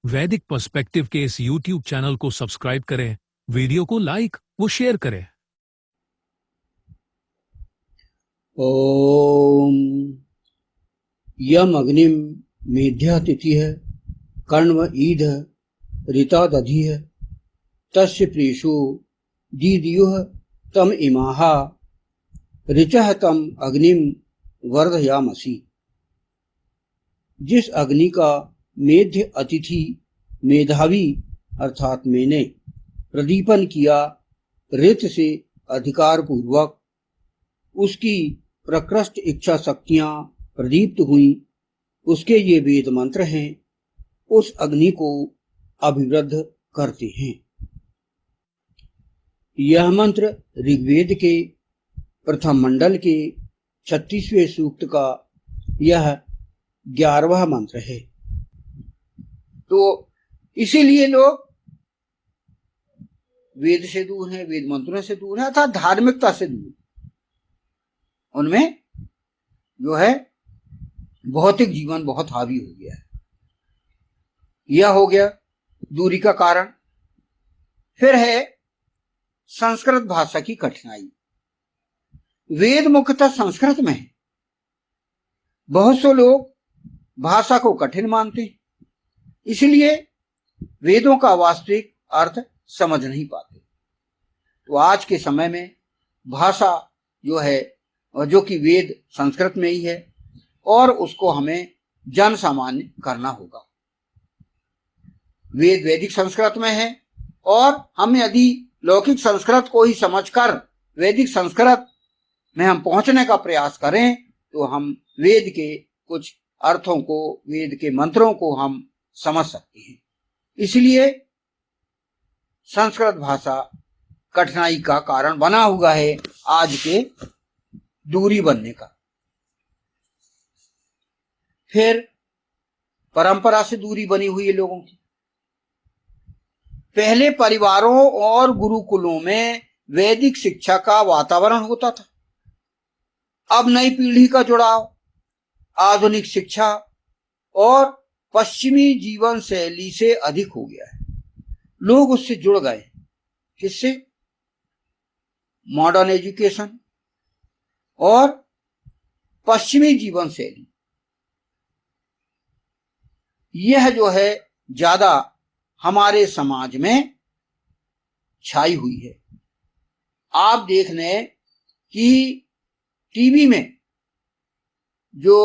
वैदिक पर्सपेक्टिव के इस यूट्यूब चैनल को सब्सक्राइब करें, वीडियो को लाइक व शेयर करें। ओम यम अग्निम मेध्या तिथि है कर्णव ईद ऋता दधि है तस्य प्रेषो दीदियुः तम इमाहा ऋचः तम अग्निम वर्धयामसि। जिस अग्नि का मेध्य अतिथि मेधावी अर्थात मैंने प्रदीपन किया ऋत से अधिकार पूर्वक उसकी प्रकृष्ट इच्छा शक्तियां प्रदीप्त हुई, उसके ये वेद मंत्र हैं, उस अग्नि को अभिवृद्ध करते हैं। यह मंत्र ऋग्वेद के प्रथम मंडल के 36वें सूक्त का यह 11वां मंत्र है। तो इसीलिए लोग वेद से दूर हैं, वेद मंत्रों से दूर हैं, अर्थात धार्मिकता से दूर। उनमें जो है भौतिक जीवन बहुत हावी हो गया है। यह हो गया दूरी का कारण। फिर है संस्कृत भाषा की कठिनाई। वेद मुख्यतः संस्कृत में है। बहुत से लोग भाषा को कठिन मानते हैं, इसलिए वेदों का वास्तविक अर्थ समझ नहीं पाते। तो आज के समय में भाषा जो है, जो कि वेद संस्कृत में ही है, और उसको हमें जन सामान्य करना होगा। वेद वैदिक संस्कृत में है, और हम यदि लौकिक संस्कृत को ही समझकर वैदिक संस्कृत में हम पहुंचने का प्रयास करें तो हम वेद के कुछ अर्थों को, वेद के मंत्रों को हम समझ सकते हैं। इसलिए संस्कृत भाषा कठिनाई का कारण बना हुआ है आज के दूरी बनने का। फिर परंपरा से दूरी बनी हुई है लोगों की। पहले परिवारों और गुरुकुलों में वैदिक शिक्षा का वातावरण होता था। अब नई पीढ़ी का जुड़ाव आधुनिक शिक्षा और पश्चिमी जीवन शैली से अधिक हो गया है। लोग उससे जुड़ गए। किससे? मॉडर्न एजुकेशन और पश्चिमी जीवन शैली, यह जो है ज्यादा हमारे समाज में छाई हुई है। आप देख लें कि टीवी में जो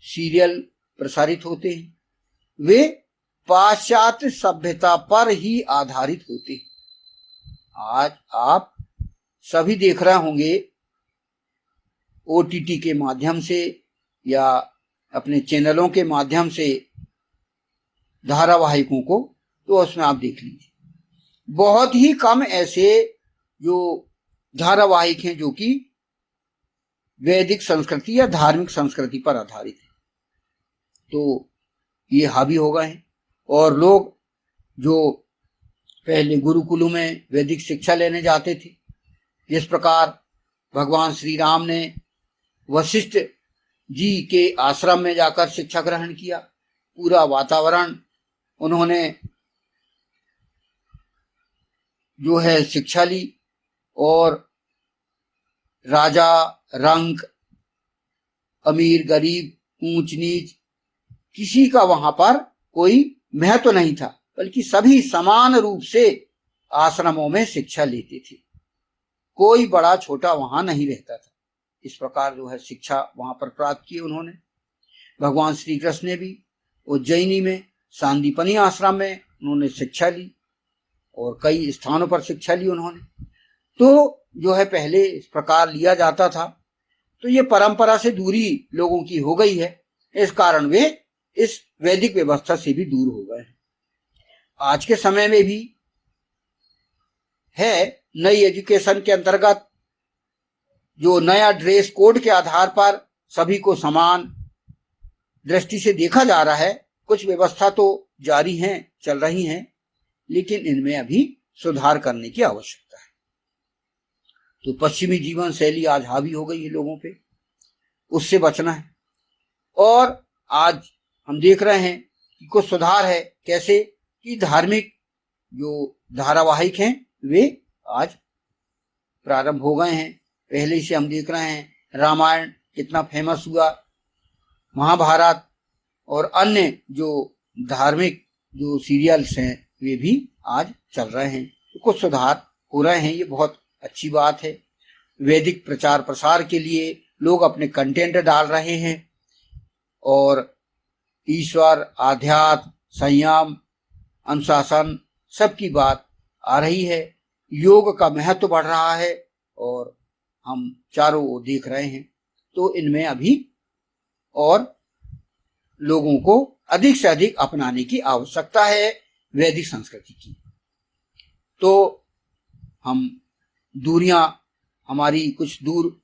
सीरियल प्रसारित होते हैं वे पाश्चात्य सभ्यता पर ही आधारित होते हैं। आज आप सभी देख रहे होंगे ओटीटी के माध्यम से या अपने चैनलों के माध्यम से धारावाहिकों को, तो उसमें आप देख लीजिए बहुत ही कम ऐसे जो धारावाहिक हैं जो कि वैदिक संस्कृति या धार्मिक संस्कृति पर आधारित है। तो ये हावी हो गए हैं, और लोग जो पहले गुरुकुलों में वैदिक शिक्षा लेने जाते थे, जिस प्रकार भगवान श्री राम ने वशिष्ठ जी के आश्रम में जाकर शिक्षा ग्रहण किया, पूरा वातावरण उन्होंने जो है शिक्षा ली, और राजा रंक, अमीर गरीब, ऊंच नीच, किसी का वहां पर कोई महत्व नहीं था, बल्कि सभी समान रूप से आश्रमों में शिक्षा लेते थे। कोई बड़ा छोटा वहां नहीं रहता था। इस प्रकार जो है शिक्षा वहां पर प्राप्त की उन्होंने। भगवान श्री कृष्ण ने भी उज्जैनी में सांदीपनी आश्रम में उन्होंने शिक्षा ली, और कई स्थानों पर शिक्षा ली उन्होंने। तो जो है पहले इस प्रकार लिया जाता था। तो ये परंपरा से दूरी लोगों की हो गई है, इस कारण वे इस वैदिक व्यवस्था से भी दूर हो गए हैं। आज के समय में भी है नई एजुकेशन के अंतर्गत जो नया ड्रेस कोड के आधार पर सभी को समान दृष्टि से देखा जा रहा है। कुछ व्यवस्था तो जारी हैं, चल रही हैं, लेकिन इनमें अभी सुधार करने की आवश्यकता है। तो पश्चिमी जीवन शैली आज हावी हो गई है लोगों पे, उससे बचना है। और आज हम देख रहे हैं कि कुछ सुधार है। कैसे कि धार्मिक जो धारावाहिक हैं वे आज प्रारंभ हो गए हैं। पहले से हम देख रहे हैं रामायण कितना फेमस हुआ, महाभारत और अन्य जो धार्मिक जो सीरियल्स हैं वे भी आज चल रहे हैं। तो कुछ सुधार हो रहे हैं, ये बहुत अच्छी बात है। वैदिक प्रचार प्रसार के लिए लोग अपने कंटेंट डाल रहे हैं और ईश्वर, आध्यात्म, संयम, अनुशासन सबकी बात आ रही है। योग का महत्व बढ़ रहा है और हम चारों ओर देख रहे हैं। तो इनमें अभी और लोगों को अधिक से अधिक अपनाने की आवश्यकता है वैदिक संस्कृति की। तो हम दूरियां हमारी कुछ दूर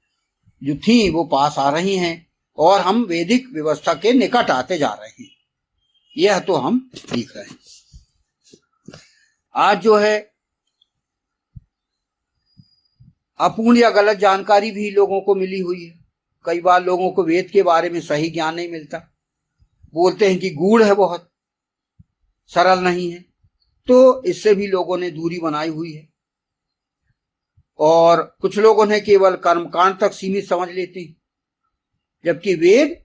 जो थी वो पास आ रही हैं और हम वैदिक व्यवस्था के निकट आते जा रहे हैं, यह तो हम देख रहे हैं। आज जो है अपूर्ण या गलत जानकारी भी लोगों को मिली हुई है। कई बार लोगों को वेद के बारे में सही ज्ञान नहीं मिलता, बोलते हैं कि गूढ़ है, बहुत सरल नहीं है। तो इससे भी लोगों ने दूरी बनाई हुई है और कुछ लोगों ने केवल कर्मकांड तक सीमित समझ लेते हैं, जबकि वेद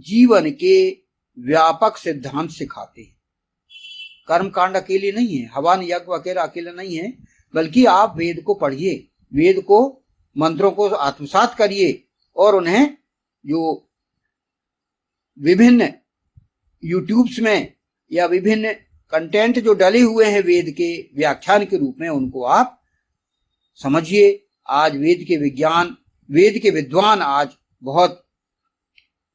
जीवन के व्यापक सिद्धांत सिखाते हैं। कर्मकांड अकेले नहीं है, हवन यज्ञ वगैरह अकेले नहीं है, बल्कि आप वेद को पढ़िए, वेद को, मंत्रों को आत्मसात करिए और उन्हें जो विभिन्न यूट्यूब्स में या विभिन्न कंटेंट जो डले हुए हैं वेद के व्याख्यान के रूप में, उनको आप समझिए। आज वेद के विज्ञान, वेद के विद्वान आज बहुत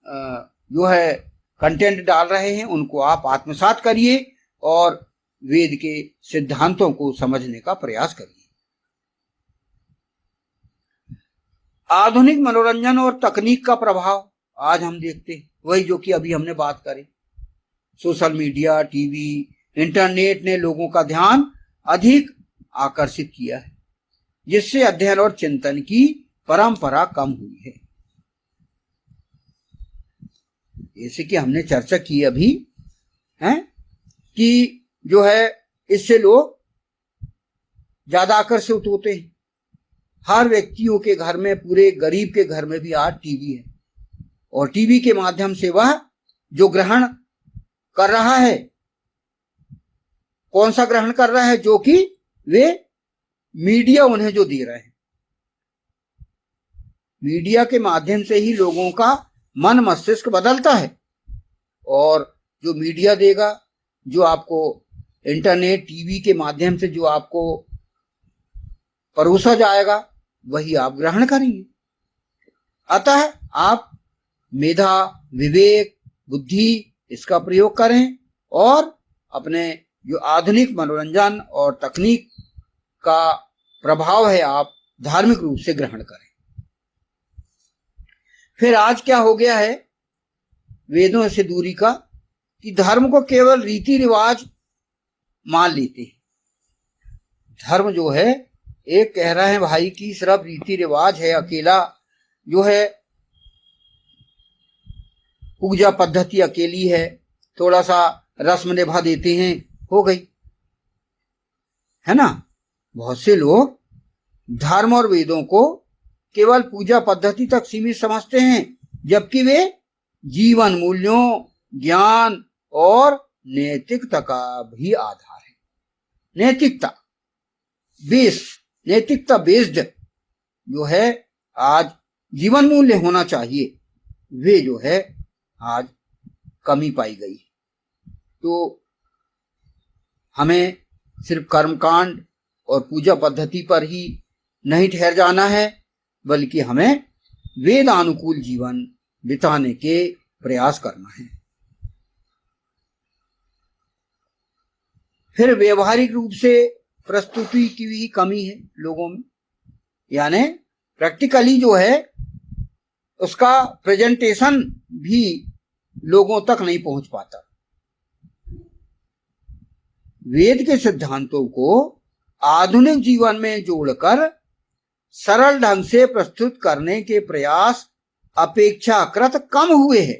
जो है कंटेंट डाल रहे हैं, उनको आप आत्मसात करिए और वेद के सिद्धांतों को समझने का प्रयास करिए। आधुनिक मनोरंजन और तकनीक का प्रभाव आज हम देखते हैं, वही जो कि अभी हमने बात करी। सोशल मीडिया, टीवी, इंटरनेट ने लोगों का ध्यान अधिक आकर्षित किया है, जिससे अध्ययन और चिंतन की परंपरा कम हुई है। जैसे कि हमने चर्चा की अभी है कि जो है इससे लोग ज्यादा आकर्षित होते हैं। हर व्यक्तियों के घर में, पूरे गरीब के घर में भी आज टीवी है और टीवी के माध्यम से वह जो ग्रहण कर रहा है, कौन सा ग्रहण कर रहा है? जो कि वे मीडिया उन्हें जो दे रहे हैं। मीडिया के माध्यम से ही लोगों का मन मस्तिष्क बदलता है और जो मीडिया देगा, जो आपको इंटरनेट, टीवी के माध्यम से जो आपको परोसा जाएगा, वही आप ग्रहण करेंगे। अतः आप मेधा, विवेक, बुद्धि इसका प्रयोग करें और अपने जो आधुनिक मनोरंजन और तकनीक का प्रभाव है आप धार्मिक रूप से ग्रहण करें। फिर आज क्या हो गया है वेदों से दूरी का, कि धर्म को केवल रीति रिवाज मान लेते हैं। धर्म जो है एक कह रहे हैं भाई कि सिर्फ रीति रिवाज है, अकेला जो है पूजा पद्धति अकेली है, थोड़ा सा रस्म निभा देते हैं, हो गई, है ना। बहुत से लोग धर्म और वेदों को केवल पूजा पद्धति तक सीमित समझते हैं, जबकि वे जीवन मूल्यों, ज्ञान और नैतिकता का भी आधार है। नैतिकता बेस्ड जो है आज जीवन मूल्य होना चाहिए, वे जो है आज कमी पाई गई। तो हमें सिर्फ कर्मकांड और पूजा पद्धति पर ही नहीं ठहर जाना है, बल्कि हमें वेदानुकूल जीवन बिताने के प्रयास करना है। फिर व्यवहारिक रूप से प्रस्तुति की भी कमी है लोगों में, यानी प्रैक्टिकली जो है उसका प्रेजेंटेशन भी लोगों तक नहीं पहुंच पाता। वेद के सिद्धांतों को आधुनिक जीवन में जोड़कर सरल ढंग से प्रस्तुत करने के प्रयास अपेक्षाकृत कम हुए हैं।